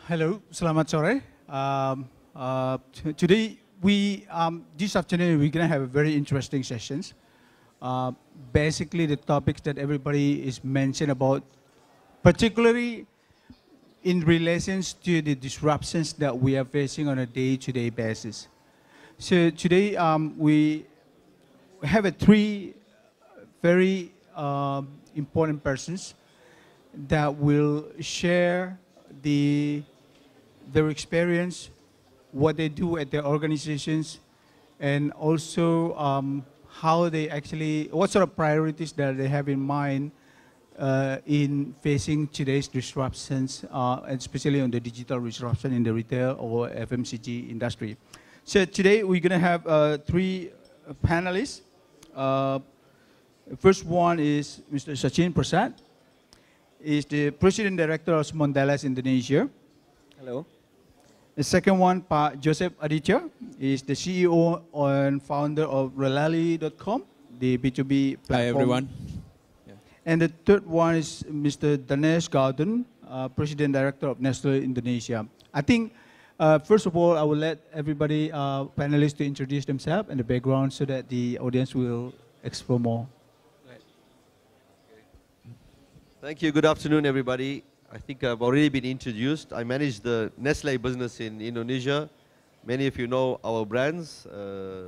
Hello, selamat sore. Today, this afternoon, we're going to have a very interesting sessions. Basically, the topics that everybody is mentioned about, particularly in relations to the disruptions that we are facing on a day-to-day basis. So today, we have three very important persons that will share their experience, what they do at their organizations, and also how they actually, what sort of priorities that they have in mind in facing today's disruptions, and especially on the digital disruption in the retail or FMCG industry. So today we're going to have three panelists. First one is Mr. Sachin Prasad. He's the President Director of Mondelez Indonesia. Hello. The second one, Pak Joseph Aditya, is the CEO and founder of Relali.com, the B2B platform. Hi, everyone. Yeah. And the third one is Mr. Danesh Gauden, President Director of Nestle Indonesia. I think, first of all, I will let everybody, panelists, to introduce themselves and the background so that the audience will explore more. Thank you. Good afternoon, everybody. I think I've already been introduced. I manage the Nestle business in Indonesia. Many of you know our brands,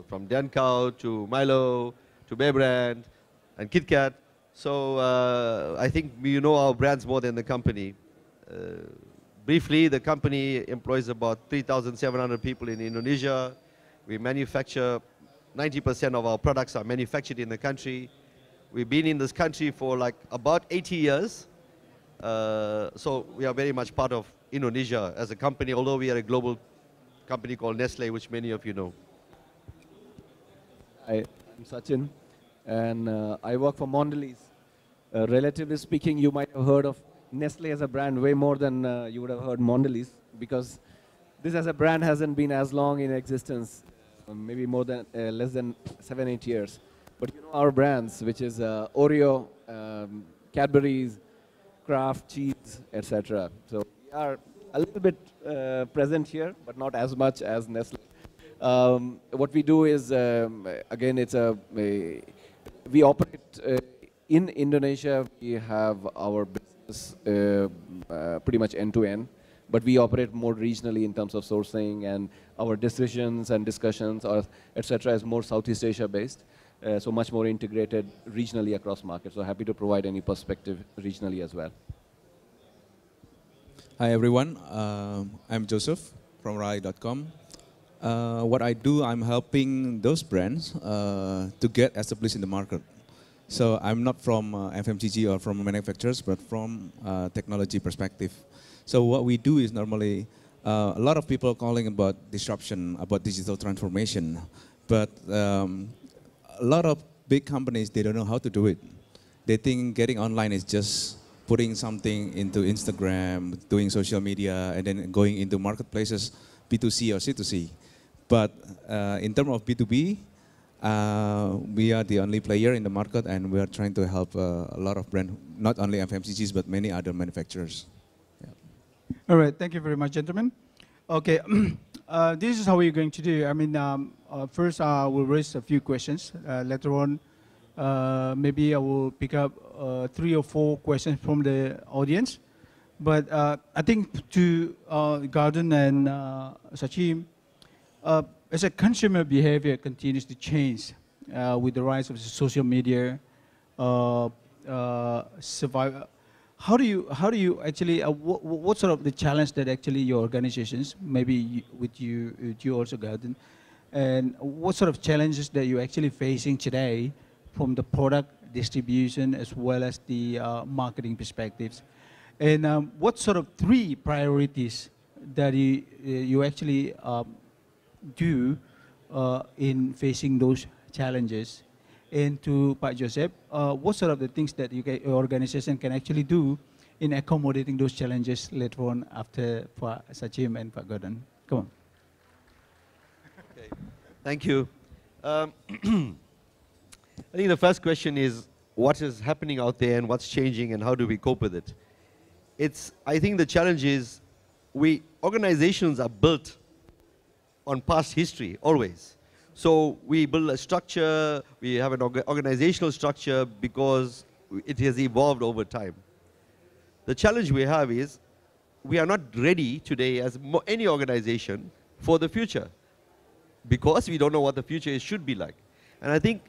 from Dankau to Milo to Bear Brand and KitKat. So I think you know our brands more than the company. Briefly, the company employs about 3,700 people in Indonesia. We manufacture, 90% of our products are manufactured in the country. We've been in this country for like about 80 years. So we are very much part of Indonesia as a company, although we are a global company called Nestle, which many of you know. Hi, I'm Sachin, and I work for Mondelez. Relatively speaking, you might have heard of Nestle as a brand way more than you would have heard Mondelez, because this as a brand hasn't been as long in existence, maybe more than less than 7-8 years. But you know our brands, which is Oreo, Cadbury's, Kraft, cheese, etc. So we are a little bit present here, but not as much as Nestle. What we do is, again, we operate in Indonesia. We have our business pretty much end-to-end, but we operate more regionally in terms of sourcing, and our decisions and discussions, etc., is more Southeast Asia based. So much more integrated regionally across markets. So happy to provide any perspective regionally as well. Hi, everyone. I'm Joseph from Relali.com. What I do, I'm helping those brands to get established in the market. So I'm not from FMCG or from manufacturers, but from technology perspective. So what we do is normally, a lot of people are calling about disruption, about digital transformation, but a lot of big companies, they don't know how to do it. They think getting online is just putting something into Instagram, doing social media, and then going into marketplaces, B2C or C2C. But in terms of B2B, we are the only player in the market, and we are trying to help a lot of brands, not only FMCGs, but many other manufacturers. Yeah. All right, thank you very much, gentlemen. Okay, this is how we're going to do. I mean, first we'll raise a few questions. Later on, maybe I will pick up 3 or 4 questions from the audience. But I think to Gauden and Sachin, as a consumer behavior continues to change with the rise of social media, how do you actually, what sort of the challenge that actually your organizations, maybe with you also, Gauden, and what sort of challenges that you're actually facing today from the product distribution as well as the marketing perspectives? And what sort of 3 priorities that you actually do in facing those challenges? And to Pak Joseph, what sort of the things that your organization can actually do in accommodating those challenges later on after Pak Sachin and Pak Gauden? Come on. Okay. Thank you. I think the first question is, what is happening out there and what's changing and how do we cope with it? I think the challenge is organizations are built on past history, always. So we build a structure, we have an organizational structure because it has evolved over time. The challenge we have is we are not ready today as any organization for the future because we don't know what the future should be like. And I think,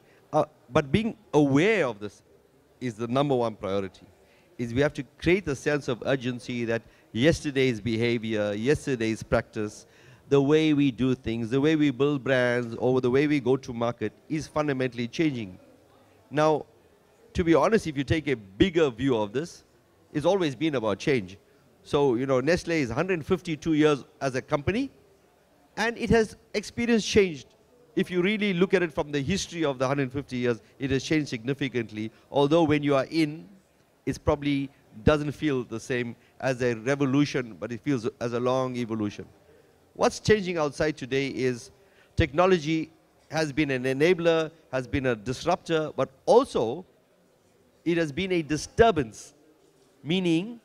but being aware of this is the #1 priority, is we have to create a sense of urgency that yesterday's behavior, yesterday's practice, the way we do things, the way we build brands, or the way we go to market is fundamentally changing. Now, to be honest, if you take a bigger view of this, it's always been about change. So, you know, Nestle is 152 years as a company, and it has experienced change. If you really look at it from the history of the 150 years, it has changed significantly. Although when you are in, it probably doesn't feel the same as a revolution, but it feels as a long evolution. What's changing outside today is technology has been an enabler, has been a disruptor, but also it has been a disturbance, meaning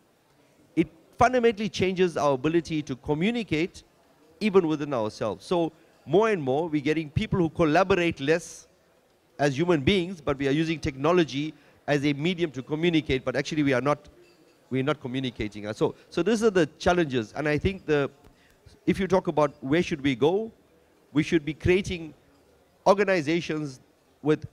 it fundamentally changes our ability to communicate even within ourselves. So more and more, we're getting people who collaborate less as human beings, but we are using technology as a medium to communicate, but actually we're not communicating. So these are the challenges, and I think if you talk about where should we go, we should be creating organizations with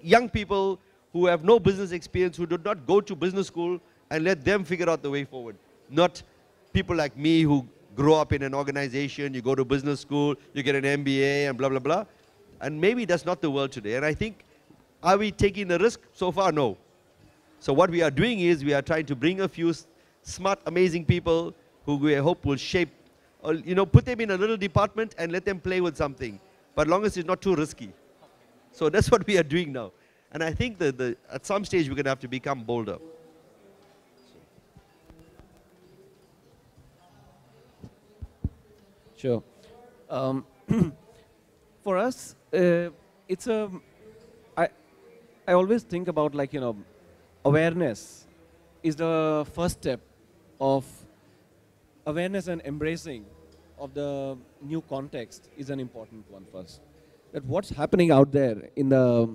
young people who have no business experience, who did not go to business school, and let them figure out the way forward. Not people like me who grow up in an organization, you go to business school, you get an MBA and blah, blah, blah. And maybe that's not the world today. And I think, are we taking the risk? So far, no. So what we are doing is we are trying to bring a few smart, amazing people who we hope will shape, or, you know, put them in a little department and let them play with something. But long as it's not too risky. So that's what we are doing now. And I think that at some stage we're going to have to become bolder. Sure. For us, it's I always think about, like, you know, awareness is the first step of awareness, and embracing of the new context is an important one first. That what's happening out there in the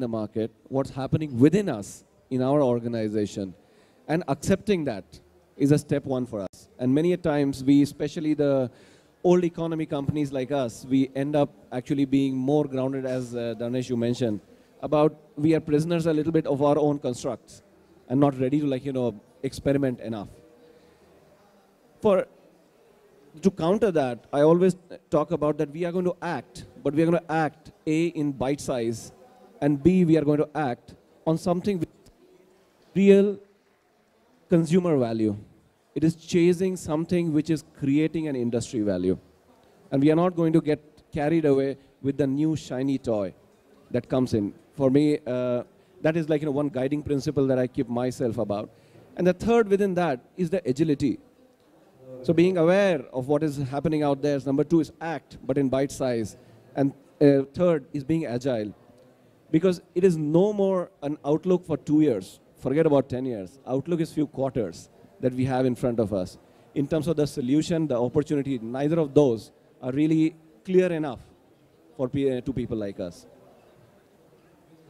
market, what's happening within us in our organization, and accepting that is a step one for us. And many a times we, especially the old economy companies like us, we end up actually being more grounded, as Danesh, you mentioned, about we are prisoners a little bit of our own constructs and not ready to, like, you know, experiment enough. To counter that, I always talk about that we are going to act, but we are going to act, A, in bite size, and B, we are going to act on something with real consumer value. It is chasing something which is creating an industry value. And we are not going to get carried away with the new shiny toy that comes in. For me, that is, like, you know, one guiding principle that I keep myself about. And the third within that is the agility. So being aware of what is happening out there. Number 2 is act, but in bite size. And third is being agile. Because it is no more an outlook for 2 years. Forget about 10 years. Outlook is few quarters that we have in front of us. In terms of the solution, the opportunity, neither of those are really clear enough for to people like us.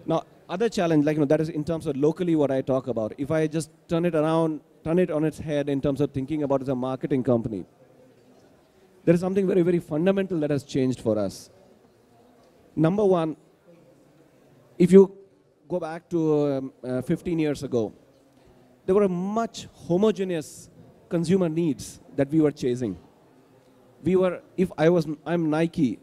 Now, other challenge, like, you know, that is in terms of locally what I talk about. If I just turn it around, turn it on its head in terms of thinking about it as a marketing company, there is something very, very fundamental that has changed for us. Number one, if you go back to 15 years ago, there were much homogeneous consumer needs that we were chasing. I'm Nike,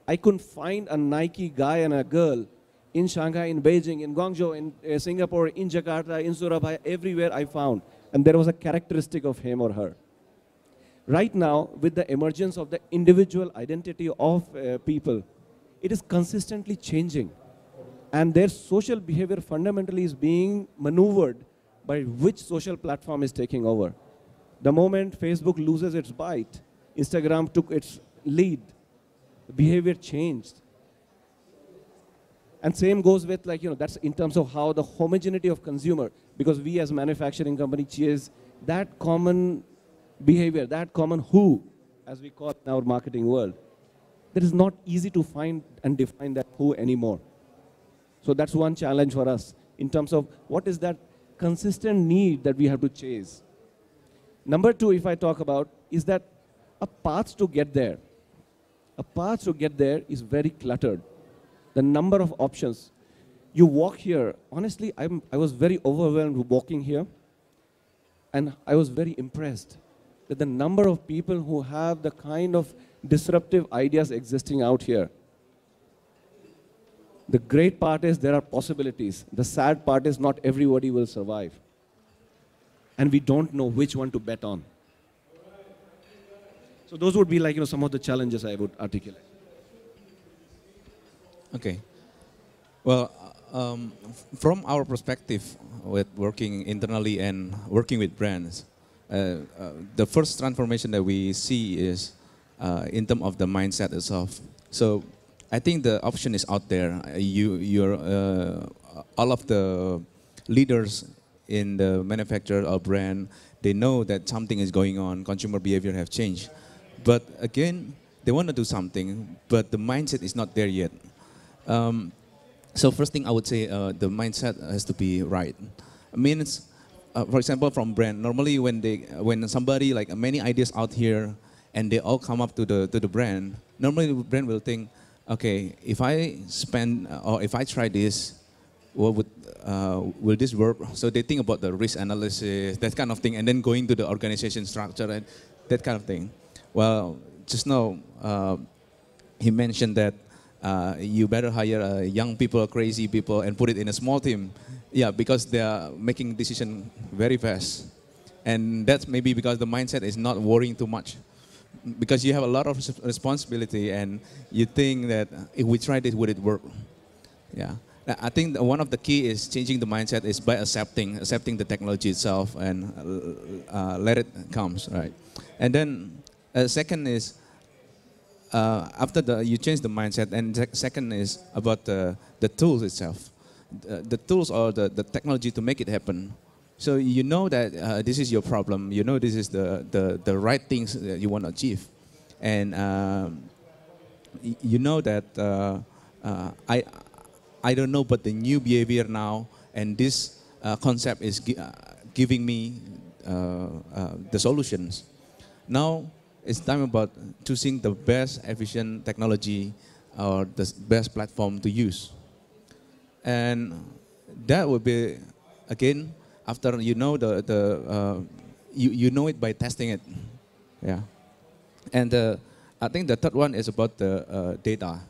I couldn't find a Nike guy and a girl in Shanghai, in Beijing, in Guangzhou, in Singapore, in Jakarta, in Surabaya, everywhere I found. And there was a characteristic of him or her. Right now, with the emergence of the individual identity of people, it is consistently changing. And their social behavior fundamentally is being maneuvered by which social platform is taking over. The moment Facebook loses its bite, Instagram took its lead, behavior changed. And same goes with like, that's in terms of how the homogeneity of consumer, because we as manufacturing company chase that common behavior, that common who, as we call it in our marketing world. That is not easy to find and define that who anymore. So that's one challenge for us in terms of what is that consistent need that we have to chase. Number two, if I talk about, is that a path to get there. A path to get there is very cluttered. The number of options. You walk here, honestly, I was very overwhelmed walking here, and I was very impressed that the number of people who have the kind of disruptive ideas existing out here. The great part is there are possibilities. The sad part is not everybody will survive. And we don't know which one to bet on. So those would be like, some of the challenges I would articulate. Okay. Well, from our perspective with working internally and working with brands, the first transformation that we see is in terms of the mindset itself. So I think the option is out there. All of the leaders in the manufacturer or brand, they know that something is going on, consumer behavior have changed. But again, they want to do something, but the mindset is not there yet. So first thing I would say, the mindset has to be right. Means, for example, from brand, normally when somebody like many ideas out here and they all come up to the brand, normally the brand will think, okay, if I spend or if I try this, what will this work? So they think about the risk analysis, that kind of thing, and then going to the organization structure and that kind of thing. Well, just now he mentioned that you better hire young people, crazy people, and put it in a small team. Yeah, because they are making decision very fast, and that's maybe because the mindset is not worrying too much. Because you have a lot of responsibility and you think that if we try this, would it work? Yeah. I think one of the key is changing the mindset is by accepting the technology itself and let it come, right? And then second is, after you change the mindset, and second is about the tools itself. The tools or the technology to make it happen. So you know that this is your problem. You know this is the right things that you want to achieve, and you know that I don't know, but the new behavior now and this concept is giving me the solutions. Now it's time about choosing the best efficient technology or the best platform to use, and that will be again. After you know you know it by testing it, yeah. And I think the third one is about the data.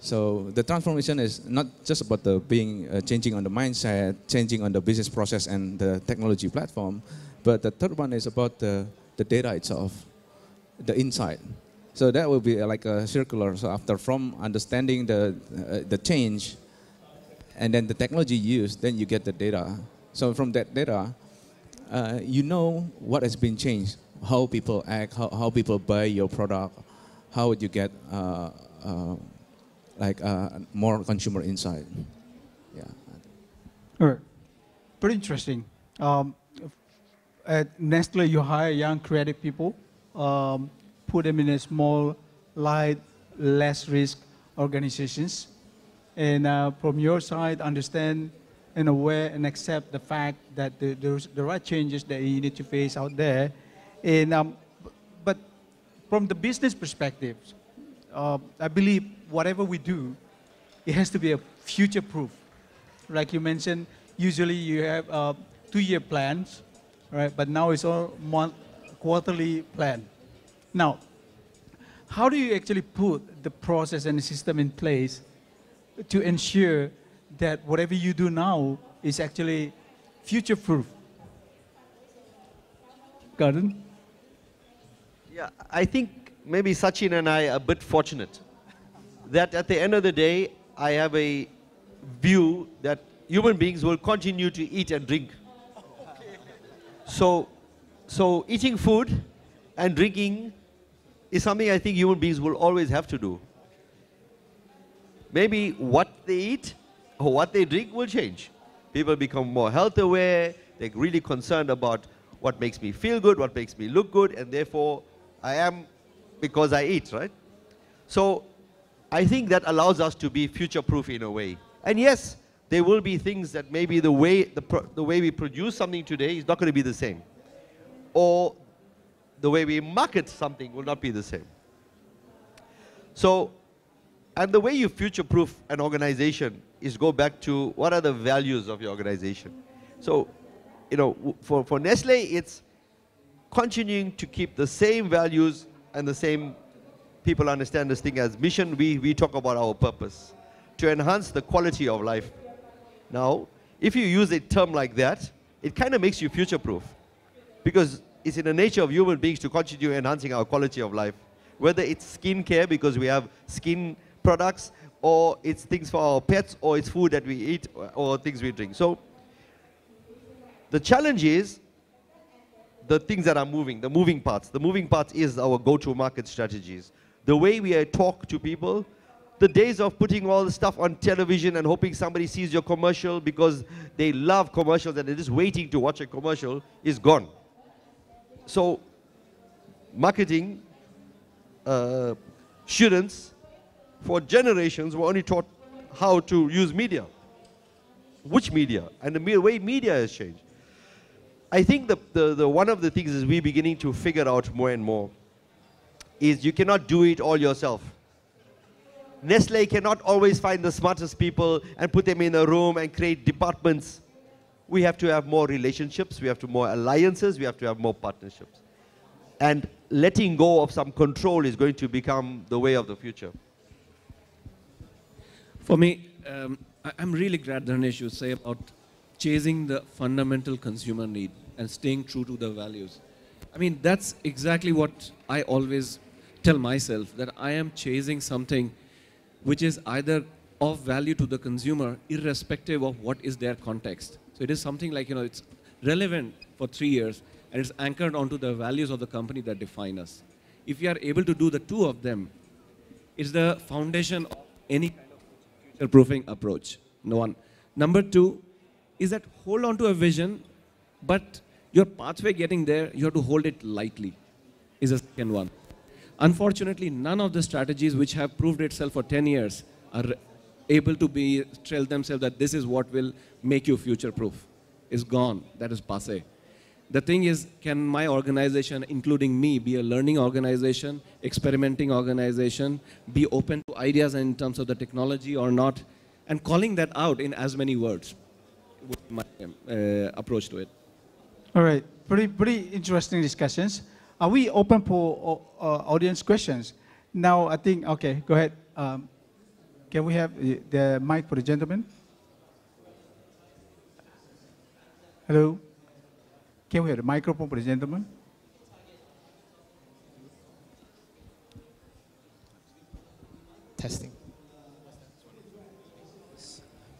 So the transformation is not just about the changing on the mindset, changing on the business process and the technology platform, but the third one is about the data itself, the insight. So that will be like a circular. So after from understanding the change, and then the technology used, then you get the data. So from that data, you know what has been changed, how people act, how people buy your product, how would you get more consumer insight. Yeah. All right. Pretty interesting. At Nestle, you hire young creative people, put them in a small, light, less risk organizations. And from your side, understand and aware and accept the fact that there's the right changes that you need to face out there. And, but from the business perspective, I believe whatever we do, it has to be a future-proof. Like you mentioned, usually you have 2-year plans, right? But now it's all quarterly plan. Now, how do you actually put the process and the system in place to ensure that whatever you do now is actually future-proof? Gordon? Yeah, I think maybe Sachin and I are a bit fortunate that at the end of the day, I have a view that human beings will continue to eat and drink. So eating food and drinking is something I think human beings will always have to do. Maybe what they eat or what they drink will change. People become more health aware. They're really concerned about what makes me feel good, what makes me look good, and therefore I am because I eat, right? So I think that allows us to be future-proof in a way. And yes, there will be things that maybe the way we produce something today is not going to be the same. Or the way we market something will not be the same. So, and the way you future-proof an organization is go back to what are the values of your organization. So, you know, for Nestle, it's continuing to keep the same values and the same, people understand this thing as mission. We talk about our purpose, to enhance the quality of life. Now, if you use a term like that, it kind of makes you future-proof, because it's in the nature of human beings to continue enhancing our quality of life, whether it's skincare because we have skin products, or it's things for our pets, or it's food that we eat, or things we drink. So the challenge is the things that are moving, the moving parts. The moving parts is our go-to-market strategies. The way we talk to people, the days of putting all the stuff on television and hoping somebody sees your commercial because they love commercials and they're just waiting to watch a commercial is gone. So marketing students for generations were only taught how to use media. Which media? And the way media has changed. I think the one of the things is we're beginning to figure out more and more is you cannot do it all yourself. Nestle cannot always find the smartest people and put them in a room and create departments. We have to have more relationships, we have to have more alliances, we have to have more partnerships. And letting go of some control is going to become the way of the future. For me, I'm really glad, Dhanesh, you say about chasing the fundamental consumer need and staying true to the values. I mean, that's exactly what I always tell myself, that I am chasing something which is either of value to the consumer, irrespective of what is their context. So it is something like, you know, it's relevant for 3 years, and it's anchored onto the values of the company that define us. If you are able to do the two of them, it's the foundation of any kind of future-proofing approach. No one. Number two is that hold on to a vision, but your pathway getting there, you have to hold it lightly, is the second one. Unfortunately, none of the strategies which have proved itself for 10 years are able to tell themselves that this is what will make you future-proof. It's gone. That is passé. The thing is, can my organization, including me, be a learning organization, experimenting organization, be open to ideas in terms of the technology or not, and calling that out in as many words would be my approach to it. All right, pretty interesting discussions. Are we open for audience questions? Now, I think, okay, go ahead. Can we have the mic for the gentleman? Hello? Can we have the microphone for the gentleman? Testing.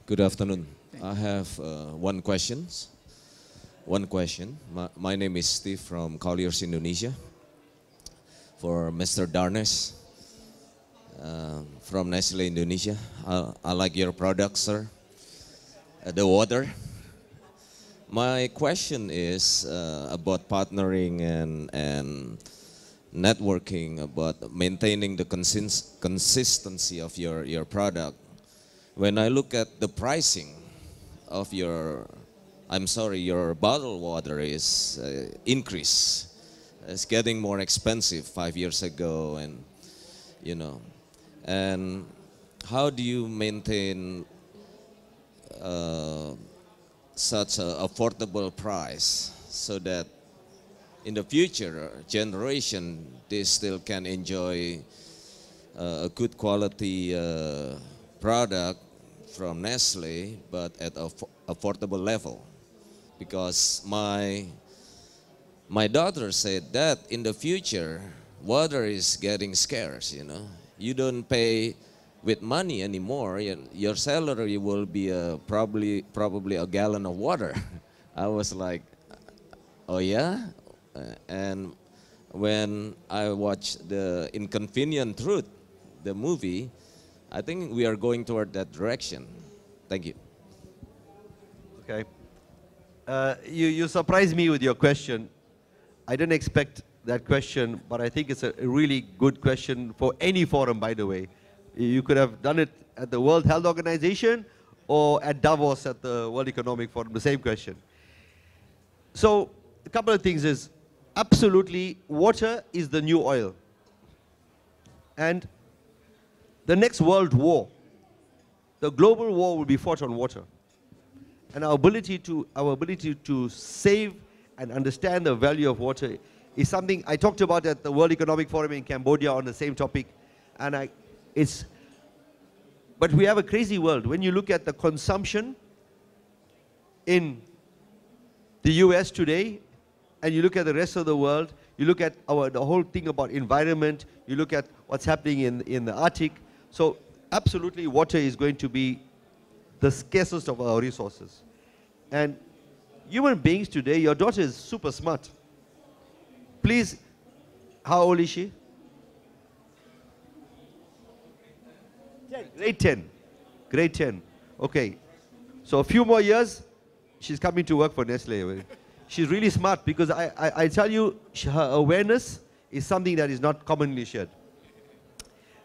Good afternoon. I have one question. My name is Steve from Colliers, Indonesia. For Mr. Darnes from Nestle Indonesia. I like your product, sir. The water. My question is about partnering and networking, about maintaining the consistency of your product. When I look at the pricing of your bottled water is increased. It's getting more expensive 5 years ago, and you know. And how do you maintain such an affordable price so that in the future generation they still can enjoy a good quality product from Nestle, but at an affordable level? Because my daughter said that in the future water is getting scarce, you know. You don't pay with money anymore. Your salary will be probably a gallon of water. I was like, oh yeah? And when I watched the Inconvenient Truth, the movie, I think we are going toward that direction. Thank you. Okay. You surprised me with your question. I didn't expect that question, but I think it's a really good question for any forum, by the way. You could have done it at the World Health Organization or at Davos at the World Economic Forum, the same question. So a couple of things is, absolutely, water is the new oil. And the next world war, the global war, will be fought on water. And our ability to save and understand the value of water is something I talked about at the World Economic Forum in Cambodia on the same topic. And but we have a crazy world. When you look at the consumption in the US today, and you look at the rest of the world, you look at the whole thing about environment, you look at what's happening in the Arctic. So absolutely, water is going to be the scarcest of our resources. And human beings today, your daughter is super smart. Please, how old is she? 10. Grade 10. Grade 10. Okay. So a few more years, she's coming to work for Nestle. She's really smart because I tell you, her awareness is something that is not commonly shared.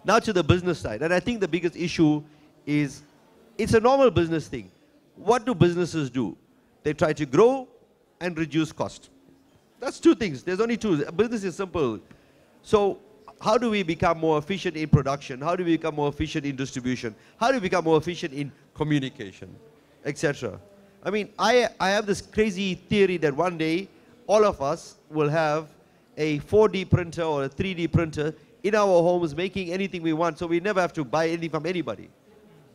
Now to the business side. And I think the biggest issue is, it's a normal business thing. What do businesses do? They try to grow and reduce cost. That's two things. There's only two. Business is simple. So how do we become more efficient in production? How do we become more efficient in distribution? How do we become more efficient in communication, etc.? I mean, I have this crazy theory that one day all of us will have a 4D printer or a 3D printer in our homes making anything we want, so we never have to buy anything from anybody.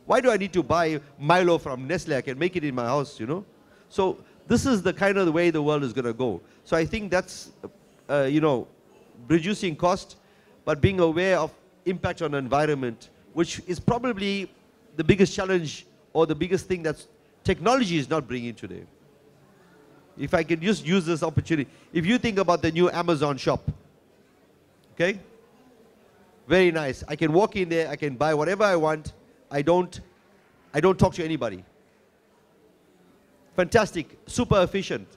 Why do I need to buy Milo from Nestle? I can make it in my house, you know? So this is the kind of the way the world is going to go. So I think that's, you know, reducing cost, but being aware of impact on the environment, which is probably the biggest challenge or the biggest thing that technology is not bringing today. If I can just use this opportunity. If you think about the new Amazon shop, okay? Very nice. I can walk in there, I can buy whatever I want. I don't talk to anybody. Fantastic, super efficient.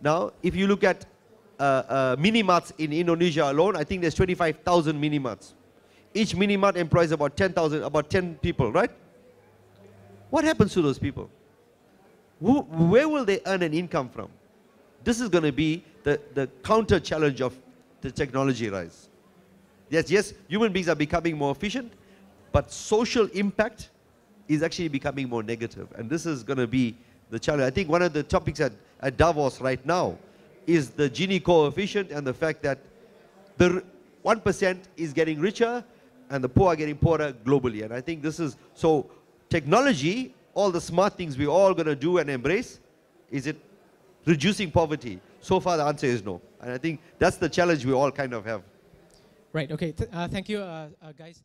Now, if you look at mini-marts in Indonesia alone, I think there's 25,000 mini-marts. Each mini-mart employs about 10 people, right? What happens to those people? Where will they earn an income from? This is going to be the counter challenge of the technology rise. Yes, human beings are becoming more efficient, but social impact is actually becoming more negative. And this is going to be the challenge. I think one of the topics at Davos right now is the Gini coefficient and the fact that the 1% is getting richer and the poor are getting poorer globally. And I think this is, so technology, all the smart things we're all going to do and embrace, is it reducing poverty? So far the answer is no. And I think that's the challenge we all kind of have. Right, okay. Thank you, guys.